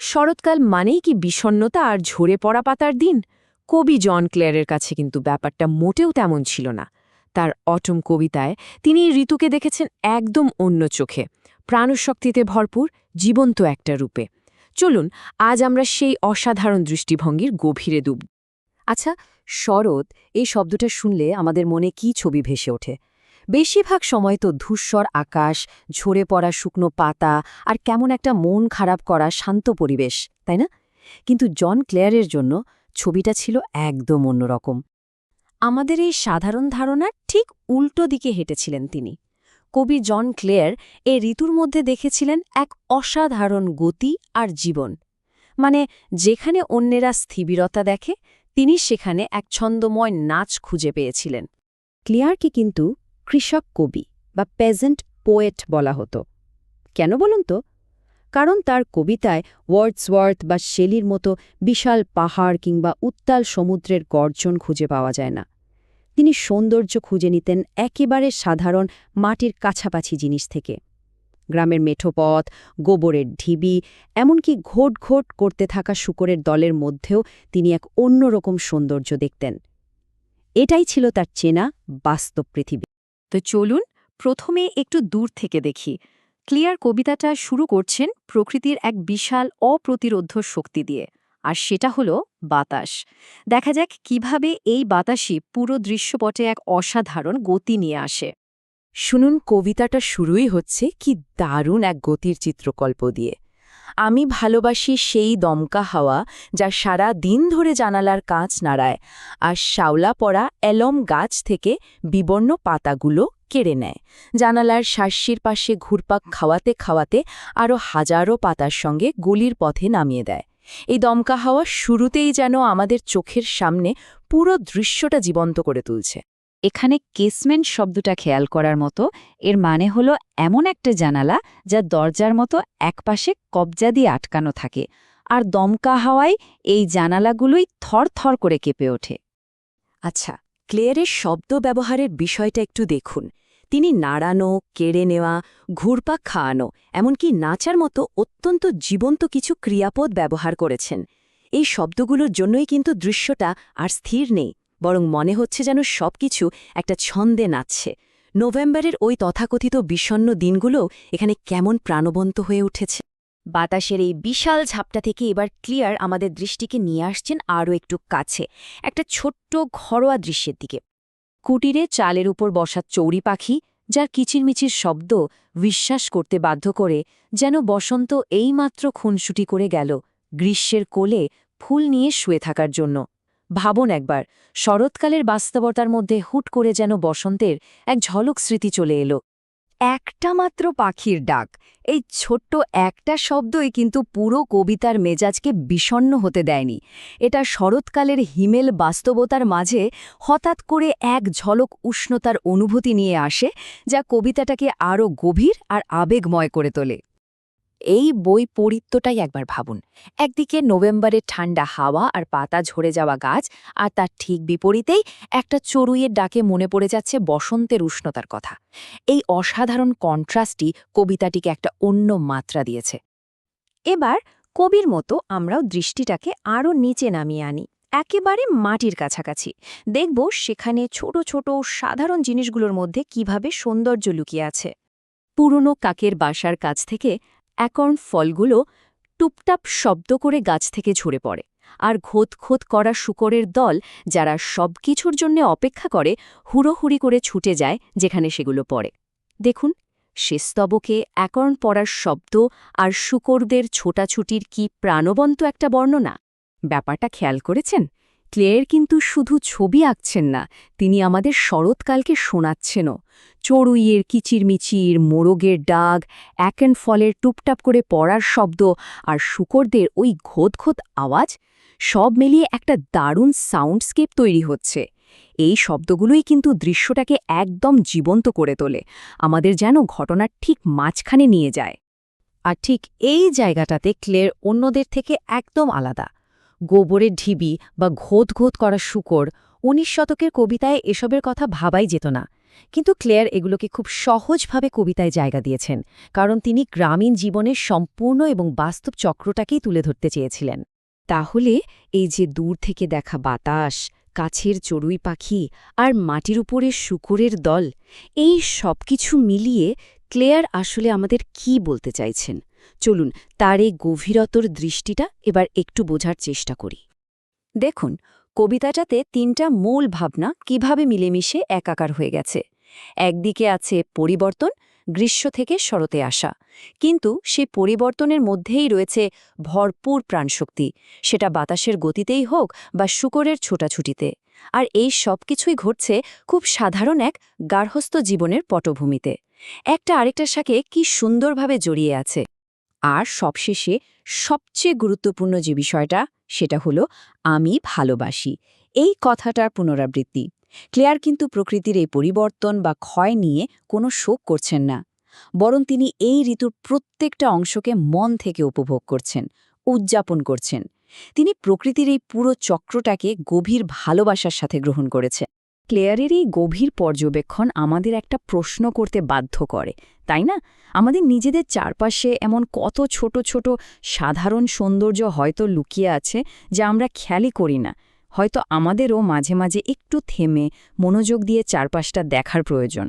শরৎকাল মানেই কি বিষণ্ণতা আর ঝরে পড়া পাতার দিন? কবি জন ক্লেয়ারের কাছে কিন্তু ব্যাপারটা মোটেও তেমন ছিল না। তার অটম কবিতায় তিনি ঋতুকে দেখেছেন একদম অন্য চোখে, প্রাণশক্তিতে ভরপুর, জীবন্ত একটা রূপে। চলুন আজ আমরা সেই অসাধারণ দৃষ্টিভঙ্গির গভীরে ডুব। আচ্ছা, শরৎ এই শব্দটা শুনলে আমাদের মনে কি ছবি ভেসে ওঠে? বেশিরভাগ সময় তো ধূসর আকাশ, ঝরে পড়া শুকনো পাতা আর কেমন একটা মন খারাপ করা শান্ত পরিবেশ, তাই না? কিন্তু জন ক্লেয়ারের জন্য ছবিটা ছিল একদম অন্যরকম। আমাদের এই সাধারণ ধারণার ঠিক উল্টো দিকে হেঁটেছিলেন তিনি। কবি জন ক্লেয়ার এই ঋতুর মধ্যে দেখেছিলেন এক অসাধারণ গতি আর জীবন। মানে যেখানে অন্যেরা স্থিবিরতা দেখে, তিনি সেখানে এক ছন্দময় নাচ খুঁজে পেয়েছিলেন। ক্লেয়ারকে কিন্তু কৃষক কবি বা পেজেন্ট পোয়েট বলা হতো। কেন বলুন তো? কারণ তার কবিতায় ওয়ার্ডসওয়ার্থ বা শেলির মতো বিশাল পাহাড় কিংবা উত্তাল সমুদ্রের গর্জন খুঁজে পাওয়া যায় না। তিনি সৌন্দর্য খুঁজে নিতেন একেবারে সাধারণ মাটির কাছাকাছি জিনিস থেকে। গ্রামের মেঠো পথ, গোবরের ঢিবি, এমনকি ঘোট ঘোট করতে থাকা শূকরের দলের মধ্যেও তিনি এক অন্যরকম সৌন্দর্য দেখতেন। এটাই ছিল তার চেনা বাস্তব পৃথিবী। তো চলুন প্রথমে একটু দূর থেকে দেখি। ক্লিয়ার কবিতাটা শুরু করছেন প্রকৃতির এক বিশাল অপ্রতিরোধ্য শক্তি দিয়ে, আর সেটা হলো বাতাস। দেখা যাক কিভাবে এই বাতাসই পুরো দৃশ্যপটে এক অসাধারণ গতি নিয়ে আসে। শুনুন, কবিতাটা শুরুই হচ্ছে কি দারুণ এক গতির চিত্রকল্প দিয়ে। আমি ভালোবাসি সেই দমকা হাওয়া যা সারা দিন ধরে জানালার কাঁচ নাড়ায় আর শ্যাওলা পড়া এলম গাছ থেকে বিবর্ণ পাতাগুলো কেড়ে নেয়, জানালার শার্সির পাশে ঘুরপাক খাওয়াতে খাওয়াতে আরও হাজারো পাতার সঙ্গে গলির পথে নামিয়ে দেয়। এই দমকা হাওয়া শুরুতেই যেন আমাদের চোখের সামনে পুরো দৃশ্যটা জীবন্ত করে তুলছে। এখানে কেসমেন্ট শব্দটা খেয়াল করার মতো। এর মানে হলো এমন একটা জানালা যা দরজার মতো একপাশে কবজা দিয়ে আটকানো থাকে, আর দমকা হাওয়ায় এই জানালাগুলোই থরথর করে কেঁপে ওঠে। আচ্ছা, ক্লেয়ারের শব্দ ব্যবহারের বিষয়টা একটু দেখুন। তিনি নাড়ানো, কেড়ে নেওয়া, ঘুরপাক খাওয়ানো, এমনকি নাচার মতো অত্যন্ত জীবন্ত কিছু ক্রিয়াপদ ব্যবহার করেছেন। এই শব্দগুলোর জন্যই কিন্তু দৃশ্যটা আর স্থির নেই, বরং মনে হচ্ছে যেন সবকিছু একটা ছন্দে নাচছে। নভেম্বরের ওই তথাকথিত বিষণ্ণ দিনগুলোও এখানে কেমন প্রাণবন্ত হয়ে উঠেছে। বাতাসের এই বিশাল ঝাপটা থেকে এবার ক্লিয়ার আমাদের দৃষ্টিকে নিয়ে আসছেন আরও একটু কাছে, একটা ছোট্ট ঘরোয়া দৃশ্যের দিকে। কুটিরে চালের উপর বসা চৌরি পাখি, যার কিচিরমিচির শব্দ বিশ্বাস করতে বাধ্য করে যেন বসন্ত এইমাত্র খুনসুটি করে গেল গ্রীষ্মের কোলে ফুল নিয়ে শুয়ে থাকার জন্য। ভাবুন একবার, শরৎকালের বাস্তবতার মধ্যে হুট করে যেন বসন্তের এক ঝলক স্মৃতি চলে এলো। একটা মাত্র পাখির ডাক, এই ছোট্ট একটা শব্দই কিন্তু পুরো কবিতার মেজাজকে বিষণ্ণ হতে দেয়নি। এটা শরৎকালের হিমেল বাস্তবতার মাঝে হঠাৎ করে এক ঝলক উষ্ণতার অনুভূতি নিয়ে আসে, যা কবিতাটাকে আরও গভীর আর আবেগময় করে তোলে। এই বৈপরীত্যটাই একবার ভাবুন। একদিকে নভেম্বরের ঠান্ডা হাওয়া আর পাতা ঝরে যাওয়া গাছ, আর তার ঠিক বিপরীতেই একটা চড়ুইয়ের ডাকে মনে পড়ে যাচ্ছে বসন্তের উষ্ণতার কথা। এই অসাধারণ কন্ট্রাস্টই কবিতাটিকে একটা অন্য মাত্রা দিয়েছে। এবার কবির মতো আমরাও দৃষ্টিটাকে আরও নিচে নামিয়ে আনি, একেবারে মাটির কাছাকাছি। দেখব সেখানে ছোট ছোট সাধারণ জিনিসগুলোর মধ্যে কিভাবে সৌন্দর্য লুকিয়ে আছে। পুরনো কাকের বাসার কাছ থেকে অ্যাকর্ন ফলগুলো টুপটাপ শব্দ করে গাছ থেকে ঝরে পড়ে, আর খোদ খোদ করা শূকরের দল, যারা সবকিছুর জন্য অপেক্ষা করে, হুড়োহুড়ি করে ছুটে যায় যেখানে সেগুলো পড়ে। দেখুন, সে স্তবকে অ্যাকর্ন পড়ার শব্দ আর শূকরদের ছোটাছুটির কি প্রাণবন্ত একটা বর্ণনা। ব্যাপারটা খেয়াল করেছেন? ক্লেয়ার কিন্তু শুধু ছবি আঁকছেন না, তিনি আমাদের শরৎকালকে শোনাচ্ছেনও। চড়ুইয়ের কিচিরমিচির, মোরগের ডাক, অ্যাকর্ন ফলের টুপটাপ করে পড়ার শব্দ আর শূকরদের ওই ঘোত আওয়াজ, সব মিলিয়ে একটা দারুণ সাউন্ডস্কেপ তৈরি হচ্ছে। এই শব্দগুলোই কিন্তু দৃশ্যটাকে একদম জীবন্ত করে তোলে, আমাদের যেন ঘটনার ঠিক মাঝখানে নিয়ে যায়। আর ঠিক এই জায়গাটাতে ক্লেয়ার অন্যদের থেকে একদম আলাদা। গোবরের ঢিবি বা ঘোত করা শূকর, ১৯ শতকের কবিতায় এসবের কথা ভাবাই যেত না। কিন্তু ক্লেয়ার এগুলোকে খুব সহজভাবে কবিতায় জায়গা দিয়েছেন, কারণ তিনি গ্রামীণ জীবনের সম্পূর্ণ এবং বাস্তব চক্রটাকেই তুলে ধরতে চেয়েছিলেন। তাহলে এই যে দূর থেকে দেখা বাতাস, কাছের চড়ুই পাখি আর মাটির উপরে শূকরের দল, এই সবকিছু মিলিয়ে ক্লেয়ার আসলে আমাদের কি বলতে চাইছেন? চলুন তার এই গভীরতর দৃষ্টিটা এবার একটু বোঝার চেষ্টা করি। দেখুন, কবিতাটাতে ৩টা মূল ভাবনা কিভাবে মিলেমিশে একাকার হয়ে গেছে। একদিকে আছে পরিবর্তন, গ্রীষ্ম থেকে শরতে আসা, কিন্তু সেই পরিবর্তনের মধ্যেই রয়েছে ভরপুর প্রাণশক্তি, সেটা বাতাসের গতিতেই হোক বা শূকরের ছোটাছুটিতে। আর এই সব কিছুই ঘটছে খুব সাধারণ এক গার্হস্থ্য জীবনের পটভূমিতে, একটা আরেকটার সাথে কি সুন্দরভাবে জড়িয়ে আছে। আর সবশেষে সবচেয়ে গুরুত্বপূর্ণ যে বিষয়টা, সেটা হলো আমি ভালোবাসি, এই কথাটার পুনরাবৃত্তি। ক্লেয়ার কিন্তু প্রকৃতির এই পরিবর্তন বা ক্ষয় নিয়ে কোনো শোক করছেন না, বরং তিনি এই ঋতুর প্রত্যেকটা অংশকে মন থেকে উপভোগ করছেন, উদযাপন করছেন। তিনি প্রকৃতির এই পুরো চক্রটাকে গভীর ভালোবাসার সাথে গ্রহণ করেছে। ক্লেয়ারের এই গভীর পর্যবেক্ষণ আমাদের একটা প্রশ্ন করতে বাধ্য করে, তাই না? আমাদের নিজেদের চারপাশে এমন কত ছোট ছোট সাধারণ সৌন্দর্য হয়তো লুকিয়ে আছে যা আমরা খেয়ালই করি না। হয়তো আমাদেরও মাঝে মাঝে একটু থেমে মনোযোগ দিয়ে চারপাশটা দেখার প্রয়োজন।